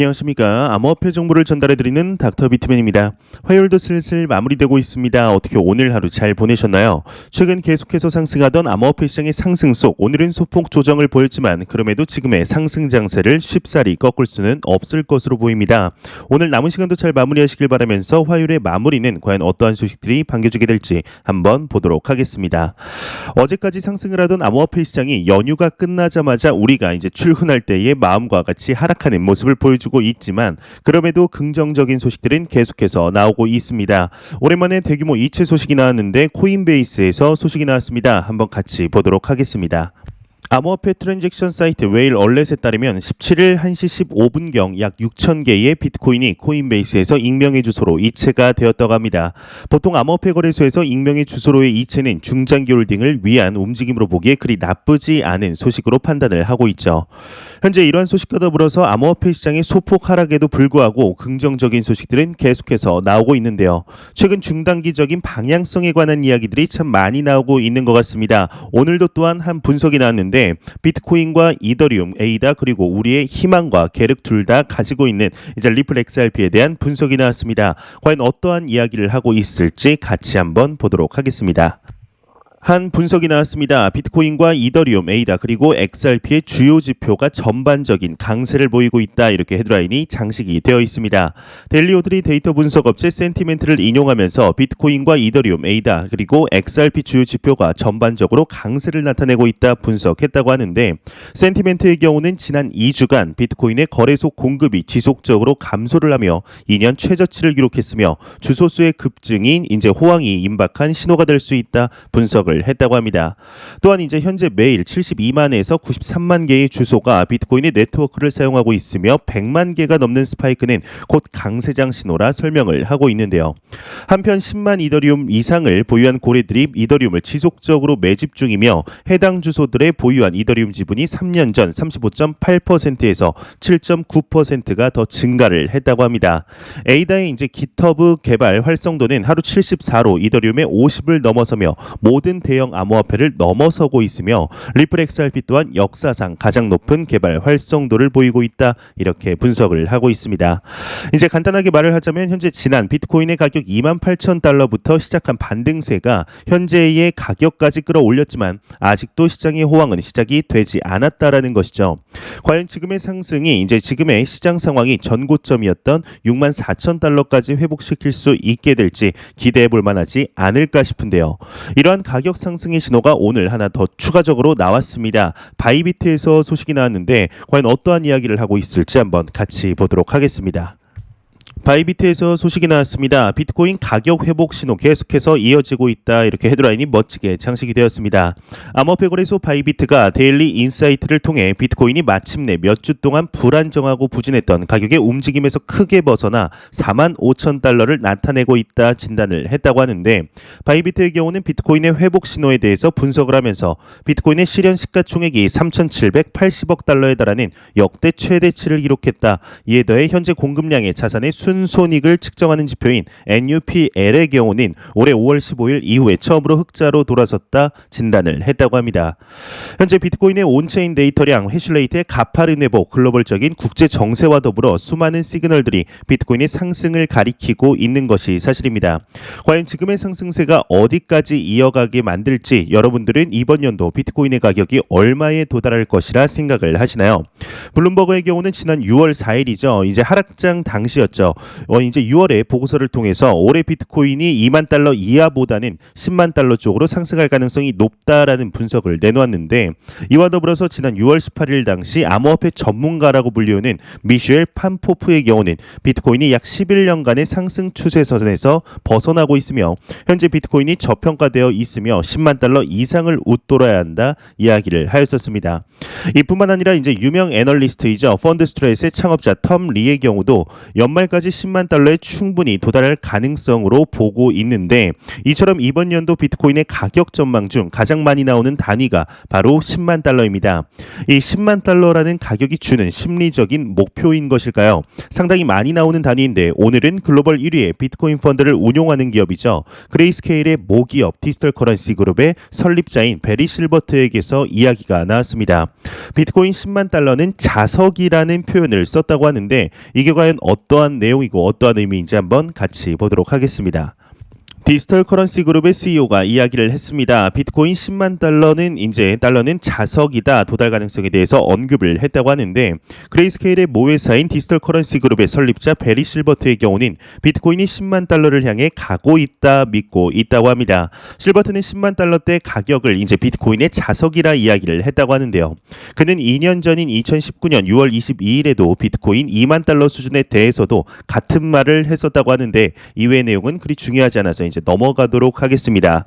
안녕하십니까. 암호화폐 정보를 전달해드리는 닥터 비트맨입니다. 화요일도 슬슬 마무리되고 있습니다. 어떻게 오늘 하루 잘 보내셨나요? 최근 계속해서 상승하던 암호화폐 시장의 상승 속 오늘은 소폭 조정을 보였지만 그럼에도 지금의 상승 장세를 쉽사리 꺾을 수는 없을 것으로 보입니다. 오늘 남은 시간도 잘 마무리하시길 바라면서 화요일의 마무리는 과연 어떠한 소식들이 반겨주게 될지 한번 보도록 하겠습니다. 어제까지 상승을 하던 암호화폐 시장이 연휴가 끝나자마자 우리가 이제 출근할 때의 마음과 같이 하락하는 모습을 보여주고 있지만 그럼에도 긍정적인 소식들은 계속해서 나오고 있습니다. 오랜만에 대규모 이체 소식이 나왔는데 코인베이스에서 소식이 나왔습니다. 한번 같이 보도록 하겠습니다. 암호화폐 트랜잭션 사이트 웨일 얼렛에 따르면 17일 1시 15분경 약 6,000개의 비트코인이 코인베이스에서 익명의 주소로 이체가 되었다고 합니다. 보통 암호화폐 거래소에서 익명의 주소로의 이체는 중장기 홀딩을 위한 움직임으로 보기에 그리 나쁘지 않은 소식으로 판단을 하고 있죠. 현재 이러한 소식과 더불어서 암호화폐 시장의 소폭 하락에도 불구하고 긍정적인 소식들은 계속해서 나오고 있는데요. 최근 중단기적인 방향성에 관한 이야기들이 참 많이 나오고 있는 것 같습니다. 오늘도 또한 한 분석이 나왔는데 비트코인과 이더리움, 에이다 그리고 우리의 희망과 계륵 둘 다 가지고 있는 이제 리플 XRP에 대한 분석이 나왔습니다. 과연 어떠한 이야기를 하고 있을지 같이 한번 보도록 하겠습니다. 한 분석이 나왔습니다. 비트코인과 이더리움, 에이다 그리고 XRP의 주요 지표가 전반적인 강세를 보이고 있다. 이렇게 헤드라인이 장식이 되어 있습니다. 데일리오드리 데이터 분석 업체 센티멘트를 인용하면서 비트코인과 이더리움, 에이다 그리고 XRP 주요 지표가 전반적으로 강세를 나타내고 있다 분석했다고 하는데 센티멘트의 경우는 지난 2주간 비트코인의 거래소 공급이 지속적으로 감소를 하며 2년 최저치를 기록했으며 주소수의 급증이 이제 호황이 임박한 신호가 될 수 있다 분석을 했다고 합니다. 또한 이제 현재 매일 72만에서 93만 개의 주소가 비트코인의 네트워크를 사용하고 있으며 100만 개가 넘는 스파이크는 곧 강세장 신호라 설명을 하고 있는데요. 한편 10만 이더리움 이상을 보유한 고래들이 이더리움을 지속적으로 매집 중이며 해당 주소들의 보유한 이더리움 지분이 3년 전 35.8%에서 7.9%가 더 증가를 했다고 합니다. 에이다의 이제 깃허브 개발 활성도는 하루 74로 이더리움의 50을 넘어서며 모든 대형 암호화폐를 넘어서고 있으며 리플 XRP 또한 역사상 가장 높은 개발 활성도를 보이고 있다. 이렇게 분석을 하고 있습니다. 이제 간단하게 말을 하자면 현재 지난 비트코인의 가격 28,000달러부터 시작한 반등세가 현재의 가격까지 끌어올렸지만 아직도 시장의 호황은 시작이 되지 않았다라는 것이죠. 과연 지금의 상승이 이제 지금의 시장 상황이 전고점이었던 64,000달러까지 회복시킬 수 있게 될지 기대해 볼 만하지 않을까 싶은데요. 이러한 가격 상승의 신호가 오늘 하나 더 추가적으로 나왔습니다. 바이비트에서 소식이 나왔는데 과연 어떠한 이야기를 하고 있을지 한번 같이 보도록 하겠습니다. 바이비트에서 소식이 나왔습니다. 비트코인 가격 회복 신호 계속해서 이어지고 있다. 이렇게 헤드라인이 멋지게 장식이 되었습니다. 암호화폐 거래소 바이비트가 데일리 인사이트를 통해 비트코인이 마침내 몇 주 동안 불안정하고 부진했던 가격의 움직임에서 크게 벗어나 45,000달러를 나타내고 있다 진단을 했다고 하는데 바이비트의 경우는 비트코인의 회복 신호에 대해서 분석을 하면서 비트코인의 실현 시가총액이 3,780억 달러에 달하는 역대 최대치를 기록했다. 이에 더해 현재 공급량의 자산의 순손익을 측정하는 지표인 NUPL의 경우는 올해 5월 15일 이후에 처음으로 흑자로 돌아섰다 진단을 했다고 합니다. 현재 비트코인의 온체인 데이터량, 해시레이트의 가파른 회복, 글로벌적인 국제 정세와 더불어 수많은 시그널들이 비트코인의 상승을 가리키고 있는 것이 사실입니다. 과연 지금의 상승세가 어디까지 이어가게 만들지 여러분들은 이번 연도 비트코인의 가격이 얼마에 도달할 것이라 생각을 하시나요? 블룸버그의 경우는 지난 6월 4일이죠. 이제 하락장 당시였죠. 이제 6월에 보고서를 통해서 올해 비트코인이 2만 달러 이하보다는 10만 달러 쪽으로 상승할 가능성이 높다라는 분석을 내놓았는데 이와 더불어서 지난 6월 18일 당시 암호화폐 전문가라고 불리우는 미셸 판포프의 경우는 비트코인이 약 11년간의 상승 추세선에서 벗어나고 있으며 현재 비트코인이 저평가되어 있으며 10만 달러 이상을 웃돌아야 한다 이야기를 하였었습니다. 이뿐만 아니라 이제 유명 애널리스트이자 펀드 스트레이트의 창업자 텀 리의 경우도 연말까지 10만 달러에 충분히 도달할 가능성으로 보고 있는데, 이처럼 이번 연도 비트코인의 가격 전망 중 가장 많이 나오는 단위가 바로 10만 달러입니다. 이 10만 달러라는 가격이 주는 심리적인 목표인 것일까요? 상당히 많이 나오는 단위인데, 오늘은 글로벌 1위의 비트코인 펀드를 운용하는 기업이죠. 그레이스케일의 모기업 디지털 커런시 그룹의 설립자인 베리 실버트에게서 이야기가 나왔습니다. 비트코인 10만 달러는 자석이라는 표현을 썼다고 하는데, 이게 과연 어떠한 내용이고 어떠한 의미인지 한번 같이 보도록 하겠습니다. 디지털 커런시 그룹의 CEO가 이야기를 했습니다. 비트코인 10만 달러는 자석이다, 도달 가능성에 대해서 언급을 했다고 하는데, 그레이스케일의 모회사인 디지털 커런시 그룹의 설립자 베리 실버트의 경우는 비트코인이 10만 달러를 향해 가고 있다 믿고 있다고 합니다. 실버트는 10만 달러대 가격을 이제 비트코인의 자석이라 이야기를 했다고 하는데요. 그는 2년 전인 2019년 6월 22일에도 비트코인 2만 달러 수준에 대해서도 같은 말을 했었다고 하는데, 이외의 내용은 그리 중요하지 않아서 이제 넘어가도록 하겠습니다.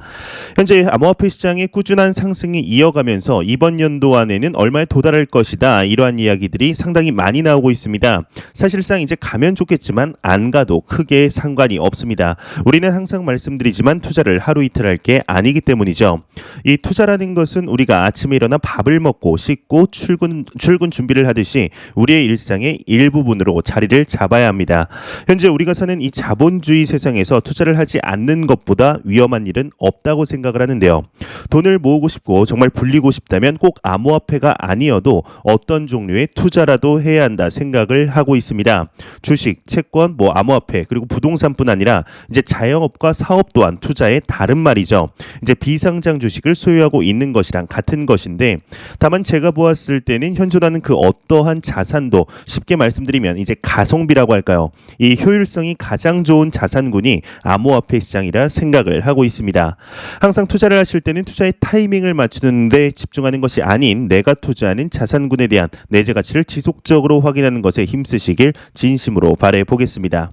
현재 암호화폐 시장의 꾸준한 상승이 이어가면서 이번 연도 안에는 얼마에 도달할 것이다, 이러한 이야기들이 상당히 많이 나오고 있습니다. 사실상 이제 가면 좋겠지만 안 가도 크게 상관이 없습니다. 우리는 항상 말씀드리지만 투자를 하루 이틀 할 게 아니기 때문이죠. 이 투자라는 것은 우리가 아침에 일어나 밥을 먹고 씻고 출근 준비를 하듯이 우리의 일상의 일부분으로 자리를 잡아야 합니다. 현재 우리가 사는 이 자본주의 세상에서 투자를 하지 않는 것보다 위험한 일은 없다고 생각을 하는데요. 돈을 모으고 싶고 정말 불리고 싶다면 꼭 암호화폐가 아니어도 어떤 종류의 투자라도 해야 한다 생각을 하고 있습니다. 주식, 채권, 암호화폐, 그리고 부동산뿐 아니라 이제 자영업과 사업 또한 투자의 다른 말이죠. 이제 비상장 주식을 소유하고 있는 것이랑 같은 것인데, 다만 제가 보았을 때는 현존하는 그 어떠한 자산도 쉽게 말씀드리면 이제 가성비라고 할까요? 이 효율성이 가장 좋은 자산군이 암호화폐 시장이라 생각을 하고 있습니다. 항상 투자를 하실 때는 투자의 타이밍을 맞추는 데 집중하는 것이 아닌 내가 투자하는 자산군에 대한 내재 가치를 지속적으로 확인하는 것에 힘쓰시길 진심으로 바라보겠습니다.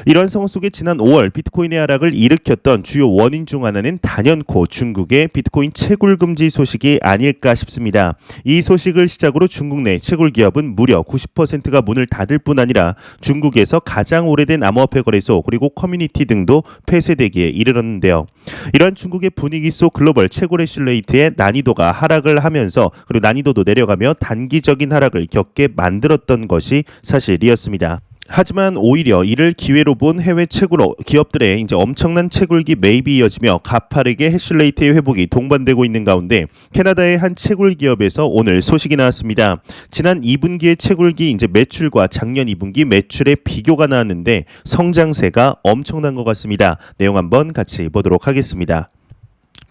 이런 상황 속에 지난 5월 비트코인의 하락을 일으켰던 주요 원인 중 하나는 단연코 중국의 비트코인 채굴 금지 소식이 아닐까 싶습니다. 이 소식을 시작으로 중국 내 채굴 기업은 무려 90%가 문을 닫을 뿐 아니라 중국에서 가장 오래된 암호화폐 거래소 그리고 커뮤니티 등도 폐쇄되기에 이르렀는데요. 이런 중국의 분위기 속 글로벌 채굴 해시레이트의 난이도가 하락을 하면서, 그리고 난이도도 내려가며 단기적인 하락을 겪게 만들었던 것이 사실이었습니다. 하지만 오히려 이를 기회로 본 해외 채굴 기업들의 이제 엄청난 채굴기 매입이 이어지며 가파르게 해시레이트의 회복이 동반되고 있는 가운데, 캐나다의 한 채굴 기업에서 오늘 소식이 나왔습니다. 지난 2분기의 채굴기 이제 매출과 작년 2분기 매출의 비교가 나왔는데 성장세가 엄청난 것 같습니다. 내용 한번 같이 보도록 하겠습니다.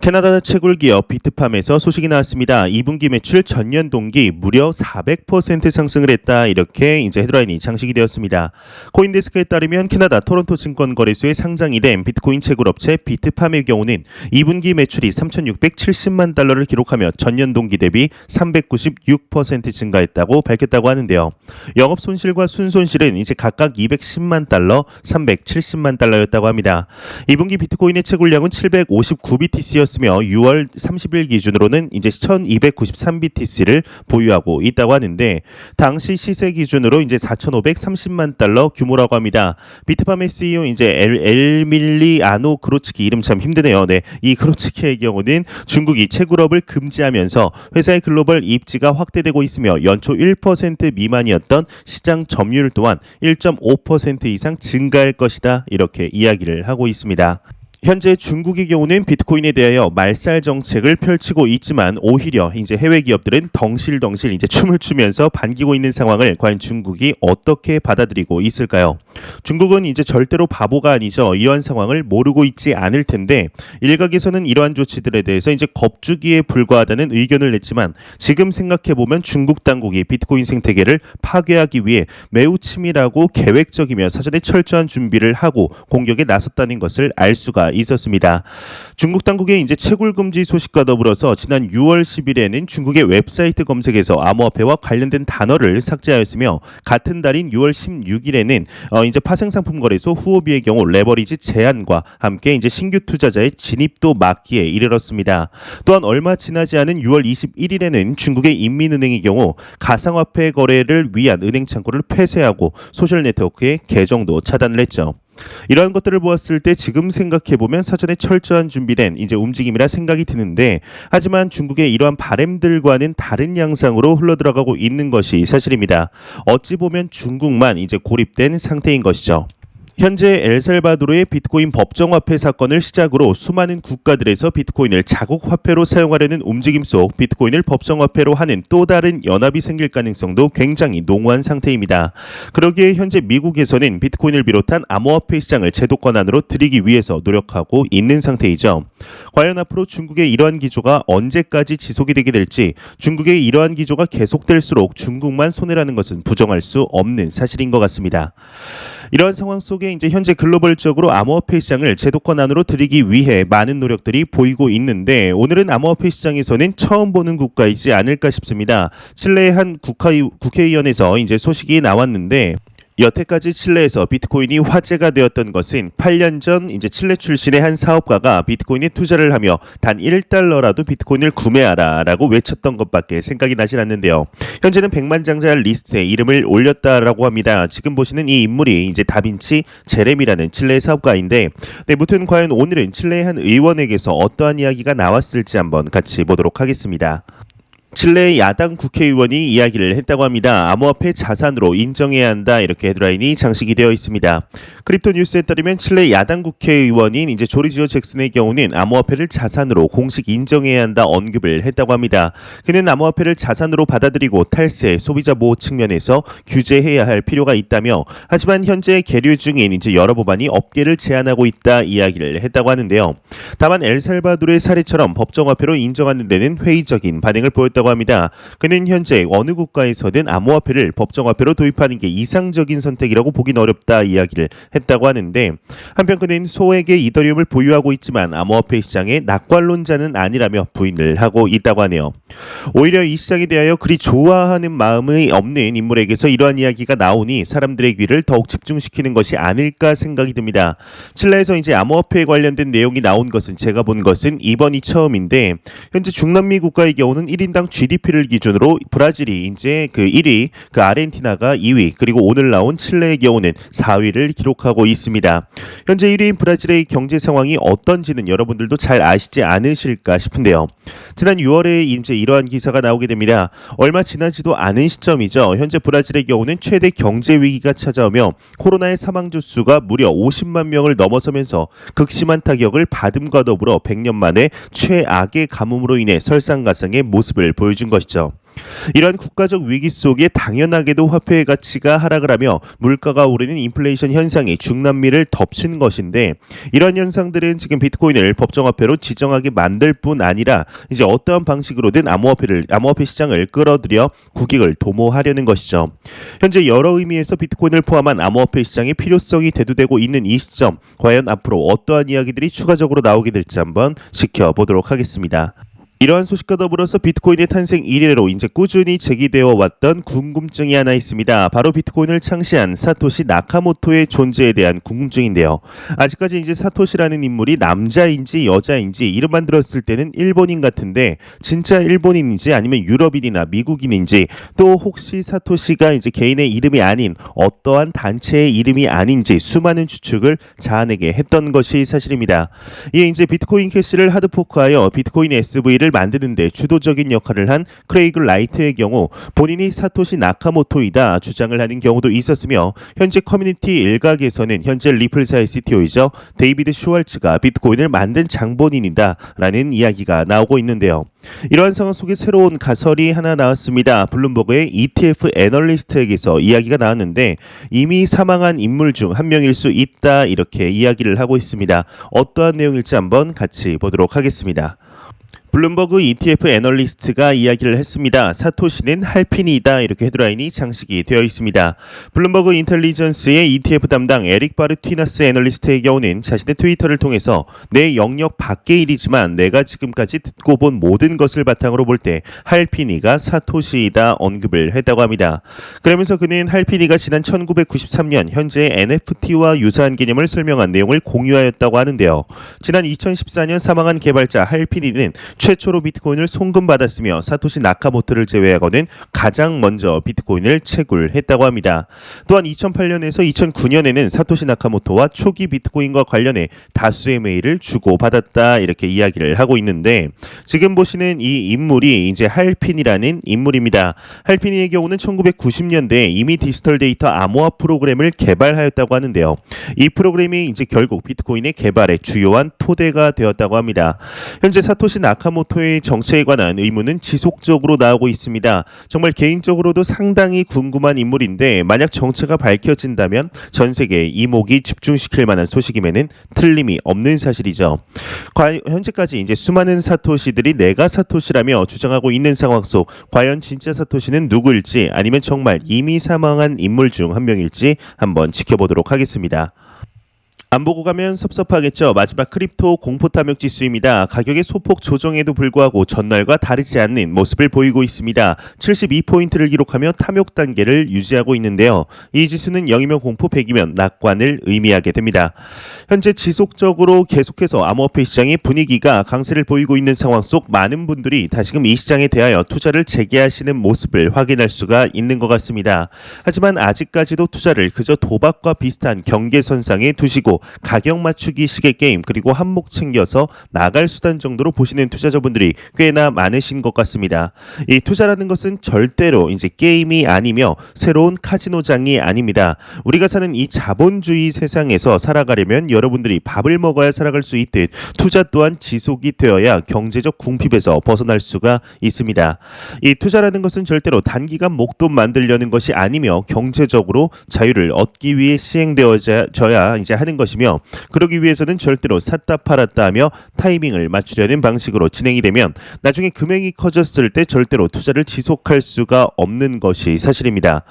캐나다 채굴 기업 비트팜에서 소식이 나왔습니다. 2분기 매출 전년 동기 무려 400% 상승을 했다, 이렇게 이제 헤드라인이 장식이 되었습니다. 코인데스크에 따르면 캐나다 토론토 증권거래소에 상장이 된 비트코인 채굴 업체 비트팜의 경우는 2분기 매출이 3,670만 달러를 기록하며 전년 동기 대비 396% 증가했다고 밝혔다고 하는데요. 영업 손실과 순손실은 이제 각각 210만 달러, 370만 달러였다고 합니다. 2분기 비트코인의 채굴량은 759BTC였으며 6월 30일 기준으로는 이제 1293BTC를 보유하고 있다고 하는데, 당시 시세 기준으로 이제 4,530만 달러 규모라고 합니다. 비트팜의 CEO 이제 엘밀리아노 그로츠키, 이름 참 힘드네요. 네, 이 그로츠키의 경우는 중국이 채굴업을 금지하면서 회사의 글로벌 입지가 확대되고 있으며 연초 1% 미만이었던 시장 점유율 또한 1.5% 이상 증가할 것이다, 이렇게 이야기를 하고 있습니다. 현재 중국의 경우는 비트코인에 대하여 말살 정책을 펼치고 있지만, 오히려 이제 해외 기업들은 덩실덩실 이제 춤을 추면서 반기고 있는 상황을 과연 중국이 어떻게 받아들이고 있을까요? 중국은 이제 절대로 바보가 아니죠. 이러한 상황을 모르고 있지 않을 텐데, 일각에서는 이러한 조치들에 대해서 이제 겁주기에 불과하다는 의견을 냈지만, 지금 생각해 보면 중국 당국이 비트코인 생태계를 파괴하기 위해 매우 치밀하고 계획적이며 사전에 철저한 준비를 하고 공격에 나섰다는 것을 알 수가 있었습니다. 중국 당국의 이제 채굴 금지 소식과 더불어서 지난 6월 10일에는 중국의 웹사이트 검색에서 암호화폐와 관련된 단어를 삭제하였으며 같은 달인 6월 16일에는 이제 파생 상품 거래소 후오비의 경우 레버리지 제한과 함께 이제 신규 투자자의 진입도 막기에 이르렀습니다. 또한 얼마 지나지 않은 6월 21일에는 중국의 인민은행의 경우 가상화폐 거래를 위한 은행 창구를 폐쇄하고 소셜 네트워크의 계정도 차단을 했죠. 이러한 것들을 보았을 때 지금 생각해보면 사전에 철저한 준비된 이제 움직임이라 생각이 드는데, 하지만 중국의 이러한 바램들과는 다른 양상으로 흘러들어가고 있는 것이 사실입니다. 어찌 보면 중국만 이제 고립된 상태인 것이죠. 현재 엘살바도르의 비트코인 법정화폐 사건을 시작으로 수많은 국가들에서 비트코인을 자국 화폐로 사용하려는 움직임 속 비트코인을 법정화폐로 하는 또 다른 연합이 생길 가능성도 굉장히 농후한 상태입니다. 그러기에 현재 미국에서는 비트코인을 비롯한 암호화폐 시장을 제도권 안으로 들이기 위해서 노력하고 있는 상태이죠. 과연 앞으로 중국의 이러한 기조가 언제까지 지속이 되게 될지, 중국의 이러한 기조가 계속될수록 중국만 손해라는 것은 부정할 수 없는 사실인 것 같습니다. 이러한 상황 속에 이제 현재 글로벌적으로 암호화폐 시장을 제도권 안으로 들이기 위해 많은 노력들이 보이고 있는데, 오늘은 암호화폐 시장에서는 처음 보는 국가이지 않을까 싶습니다. 칠레의 한 국회의원에서 이제 소식이 나왔는데, 여태까지 칠레에서 비트코인이 화제가 되었던 것은 8년 전 이제 칠레 출신의 한 사업가가 비트코인에 투자를 하며 단 1달러라도 비트코인을 구매하라라고 외쳤던 것밖에 생각이 나질 않는데요. 현재는 백만장자 리스트에 이름을 올렸다라고 합니다. 지금 보시는 이 인물이 이제 다빈치 제레미라는 칠레의 사업가인데, 네, 무튼 과연 오늘은 칠레의 한 의원에게서 어떠한 이야기가 나왔을지 한번 같이 보도록 하겠습니다. 칠레의 야당 국회의원이 이야기를 했다고 합니다. 암호화폐 자산으로 인정해야 한다, 이렇게 헤드라인이 장식이 되어 있습니다. 크립토 뉴스에 따르면 칠레 야당 국회의원인 이제 조르지오 잭슨의 경우는 암호화폐를 자산으로 공식 인정해야 한다 언급을 했다고 합니다. 그는 암호화폐를 자산으로 받아들이고 탈세, 소비자 보호 측면에서 규제해야 할 필요가 있다며, 하지만 현재 계류 중인 이제 여러 법안이 업계를 제한하고 있다 이야기를 했다고 하는데요. 다만 엘살바도르의 사례처럼 법정화폐로 인정하는 데는 회의적인 반응을 보였다고 합니다. 그는 현재 어느 국가에서든 암호화폐를 법정화폐로 도입하는 게 이상적인 선택이라고 보긴 어렵다 이야기를 했다고 하는데, 한편 그는 소액의 이더리움을 보유하고 있지만 암호화폐 시장의 낙관론자는 아니라며 부인을 하고 있다고 하네요. 오히려 이 시장에 대하여 그리 좋아하는 마음이 없는 인물에게서 이러한 이야기가 나오니 사람들의 귀를 더욱 집중시키는 것이 아닐까 생각이 듭니다. 칠레에서 이제 암호화폐에 관련된 내용이 나온 것은 제가 본 것은 이번이 처음인데, 현재 중남미 국가의 경우는 1인당 GDP를 기준으로 브라질이 이제 그 1위, 그 아르헨티나가 2위, 그리고 오늘 나온 칠레의 경우는 4위를 기록하고 있습니다. 현재 1위인 브라질의 경제 상황이 어떤지는 여러분들도 잘 아시지 않으실까 싶은데요. 지난 6월에 이제 이러한 기사가 나오게 됩니다. 얼마 지나지도 않은 시점이죠. 현재 브라질의 경우는 최대 경제 위기가 찾아오며 코로나의 사망자 수가 무려 50만 명을 넘어서면서 극심한 타격을 받음과 더불어 100년 만에 최악의 가뭄으로 인해 설상가상의 모습을 보여준 것이죠. 이러한 국가적 위기 속에 당연하게도 화폐의 가치가 하락을 하며 물가가 오르는 인플레이션 현상이 중남미를 덮친 것인데, 이러한 현상들은 지금 비트코인을 법정화폐로 지정하게 만들 뿐 아니라 이제 어떠한 방식으로든 암호화폐 시장을 끌어들여 국익을 도모하려는 것이죠. 현재 여러 의미에서 비트코인을 포함한 암호화폐 시장의 필요성이 대두되고 있는 이 시점, 과연 앞으로 어떠한 이야기들이 추가적으로 나오게 될지 한번 지켜보도록 하겠습니다. 이러한 소식과 더불어서 비트코인의 탄생 이래로 이제 꾸준히 제기되어 왔던 궁금증이 하나 있습니다. 바로 비트코인을 창시한 사토시 나카모토의 존재에 대한 궁금증인데요. 아직까지 이제 사토시라는 인물이 남자인지 여자인지 이름만 들었을 때는 일본인 같은데, 진짜 일본인인지 아니면 유럽인이나 미국인인지, 또 혹시 사토시가 이제 개인의 이름이 아닌 어떠한 단체의 이름이 아닌지 수많은 추측을 자아내게 했던 것이 사실입니다. 이에 이제 비트코인 캐시를 하드포크하여 비트코인 SV를 만드는데 주도적인 역할을 한 크레이그 라이트의 경우 본인이 사토시 나카모토이다 주장을 하는 경우도 있었으며, 현재 커뮤니티 일각에서는 현재 리플사의 CTO이죠 데이비드 슈왈츠가 비트코인을 만든 장본인이다 라는 이야기가 나오고 있는데요. 이러한 상황 속에 새로운 가설이 하나 나왔습니다. 블룸버그의 ETF 애널리스트에게서 이야기가 나왔는데, 이미 사망한 인물 중 한 명일 수 있다 이렇게 이야기를 하고 있습니다. 어떠한 내용일지 한번 같이 보도록 하겠습니다. 블룸버그 ETF 애널리스트가 이야기를 했습니다. 사토시는 할핀이다, 이렇게 헤드라인이 장식이 되어 있습니다. 블룸버그 인텔리전스의 ETF 담당 에릭 바르티나스 애널리스트의 경우는 자신의 트위터를 통해서 내 영역 밖의 일이지만 내가 지금까지 듣고 본 모든 것을 바탕으로 볼 때 할핀이가 사토시이다 언급을 했다고 합니다. 그러면서 그는 할핀이가 지난 1993년 현재의 NFT와 유사한 개념을 설명한 내용을 공유하였다고 하는데요. 지난 2014년 사망한 개발자 할핀이는 최초로 비트코인을 송금받았으며 사토시 나카모토를 제외하고는 가장 먼저 비트코인을 채굴했다고 합니다. 또한 2008년에서 2009년에는 사토시 나카모토와 초기 비트코인과 관련해 다수의 메일을 주고받았다, 이렇게 이야기를 하고 있는데, 지금 보시는 이 인물이 이제 할핀이라는 인물입니다. 할핀이의 경우는 1990년대에 이미 디지털 데이터 암호화 프로그램을 개발하였다고 하는데요. 이 프로그램이 이제 결국 비트코인의 개발의 주요한 토대가 되었다고 합니다. 현재 사토시 나카모토의 정체에 관한 의문은 지속적으로 나오고 있습니다. 정말 개인적으로도 상당히 궁금한 인물인데, 만약 정체가 밝혀진다면 전 세계에 이목이 집중시킬 만한 소식임에는 틀림이 없는 사실이죠. 현재까지 이제 수많은 사토시들이 내가 사토시라며 주장하고 있는 상황 속 과연 진짜 사토시는 누구일지, 아니면 정말 이미 사망한 인물 중 한 명일지 한번 지켜보도록 하겠습니다. 안 보고 가면 섭섭하겠죠. 마지막 크립토 공포 탐욕 지수입니다. 가격의 소폭 조정에도 불구하고 전날과 다르지 않는 모습을 보이고 있습니다. 72포인트를 기록하며 탐욕 단계를 유지하고 있는데요. 이 지수는 0이면 공포, 100이면 낙관을 의미하게 됩니다. 현재 지속적으로 계속해서 암호화폐 시장의 분위기가 강세를 보이고 있는 상황 속 많은 분들이 다시금 이 시장에 대하여 투자를 재개하시는 모습을 확인할 수가 있는 것 같습니다. 하지만 아직까지도 투자를 그저 도박과 비슷한 경계선상에 두시고 가격 맞추기 식의 게임, 그리고 한몫 챙겨서 나갈 수단 정도로 보시는 투자자분들이 꽤나 많으신 것 같습니다. 이 투자라는 것은 절대로 이제 게임이 아니며 새로운 카지노장이 아닙니다. 우리가 사는 이 자본주의 세상에서 살아가려면 여러분들이 밥을 먹어야 살아갈 수 있듯 투자 또한 지속이 되어야 경제적 궁핍에서 벗어날 수가 있습니다. 이 투자라는 것은 절대로 단기간 목돈 만들려는 것이 아니며 경제적으로 자유를 얻기 위해 시행되어져야 이제 하는 것이며, 그러기 위해서는 절대로 샀다 팔았다 하며 타이밍을 맞추려는 방식으로 진행이 되면 나중에 금액이 커졌을 때 절대로 투자를 지속할 수가 없는 것이 사실입니다.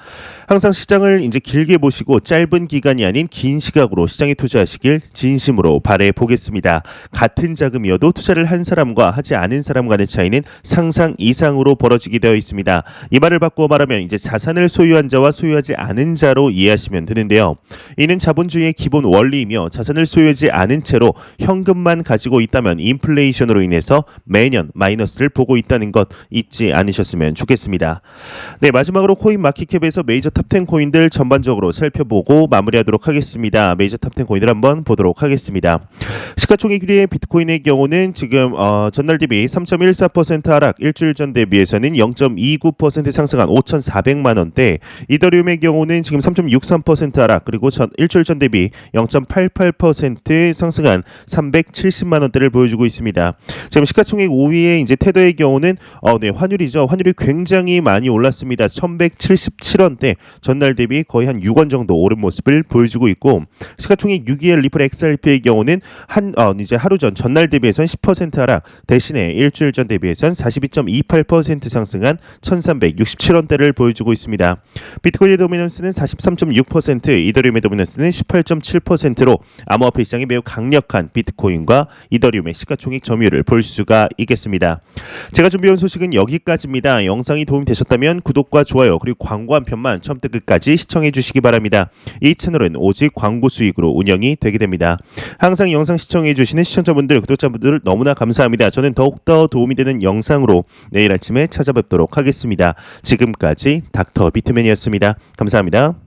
항상 시장을 이제 길게 보시고 짧은 기간이 아닌 긴 시각으로 시장에 투자하시길 진심으로 바래 보겠습니다. 같은 자금이어도 투자를 한 사람과 하지 않은 사람 간의 차이는 상상 이상으로 벌어지게 되어 있습니다. 이 말을 바꾸어 말하면 이제 자산을 소유한 자와 소유하지 않은 자로 이해하시면 되는데요. 이는 자본주의의 기본 원리이며, 자산을 소유하지 않은 채로 현금만 가지고 있다면 인플레이션으로 인해서 매년 마이너스를 보고 있다는 것 잊지 않으셨으면 좋겠습니다. 네, 마지막으로 코인 마켓캡에서 메이저 탑10 코인들 전반적으로 살펴보고 마무리하도록 하겠습니다. 메이저 탑10 코인들 한번 보도록 하겠습니다. 시가총액 1위의 비트코인의 경우는 지금 전날 대비 3.14% 하락, 일주일 전 대비해서는 0.29% 상승한 5,400만 원대, 이더리움의 경우는 지금 3.63% 하락, 그리고 일주일 전 대비 0.88% 상승한 370만 원대를 보여주고 있습니다. 지금 시가총액 5위의 이제 테더의 경우는 환율이죠. 환율이 굉장히 많이 올랐습니다. 1,177원대, 전날 대비 거의 한 6원 정도 오른 모습을 보여주고 있고, 시가총액 6위의 리플 XRP의 경우는 이제 하루 전 전날 대비해선 10% 하락, 대신에 일주일 전 대비해선 42.28% 상승한 1,367원대를 보여주고 있습니다. 비트코인의 도미넌스는 43.6%, 이더리움의 도미넌스는 18.7%로 암호화폐 시장이 매우 강력한 비트코인과 이더리움의 시가총액 점유율을 볼 수가 있겠습니다. 제가 준비한 소식은 여기까지입니다. 영상이 도움이 되셨다면 구독과 좋아요, 그리고 광고 한 편만 처음부터 끝까지 시청해 주시기 바랍니다. 이 채널은 오직 광고 수익으로 운영이 되게 됩니다. 항상 영상 시청해 주시는 시청자분들, 구독자분들 너무나 감사합니다. 저는 더욱더 도움이 되는 영상으로 내일 아침에 찾아뵙도록 하겠습니다. 지금까지 닥터 비트맨이었습니다. 감사합니다.